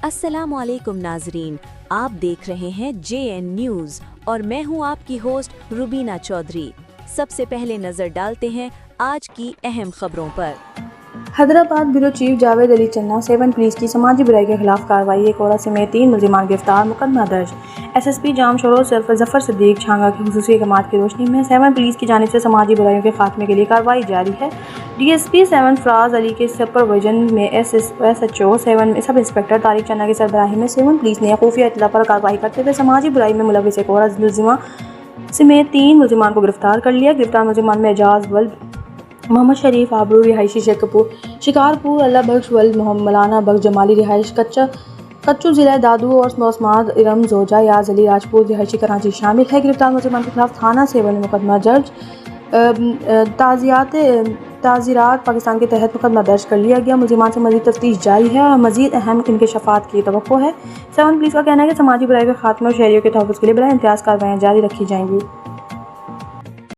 अस्सलाम वालेकुम नाजरीन, आप देख रहे हैं JN न्यूज़ और मैं हूं आपकी होस्ट रुबीना चौधरी। सबसे पहले नजर डालते हैं आज की अहम खबरों पर। हैदराबाद ब्यूरो चीफ जावेद अली चन्ना 7 पुलिस की समाजी बुराई के खिलाफ कार्रवाई, एक औरत समेत 3 मुलजिमान गिरफ्तार, मुकदमा दर्ज। SSP जाम शोरो जफर सिद्दीक छांगा की खुसूसी इक़दामात की रोशनी में 7 पुलिस की जानिब से समाजी बुराइयों के खात्मे के लिए कार्रवाई जारी है। DSP 7 फराज अली के सुपरविजन में SHO 7 सब इंस्पेक्टर तारिक चन्ना की सरबराही में 7 पुलिस ने खुफिया इत्तला पर कार्रवाई करते हुए समाजी बुराई में मुलविस एक औरत मुलजिमा समेत 3 मुलजिमान को गिरफ्तार कर लिया। गिरफ्तार मुलजिमान में एजाज वल्द, मोहम्मद शरीफ आबरू रिहायशी शिकारपुर, अल्लाह बख्श वल्द, मौलाना बख्श जमाली रिहाइश कच्चू ज़िला दादू और मौसमाद इरम जोजा याज अली राजपूत रिहायशी कराची शामिल है। गिरफ्तार मुलजिमान के खिलाफ थाना सेवन में मुकदमा दर्ज, ताज़ीरात पाकिस्तान के तहत मुकदमा दर्ज कर लिया गया। मुलजिमान से मज़ीद तफ्तीश जारी है और मज़ीद अहम इंकशाफात की तवक्को है। 7 पुलिस का कहना है कि समाजी बुराई के खात्मे और शहरियों के तहफ़्फ़ुज़ के लिए बिला इम्तियाज़ कार्रवाइयाँ जारी रखी जाएंगी।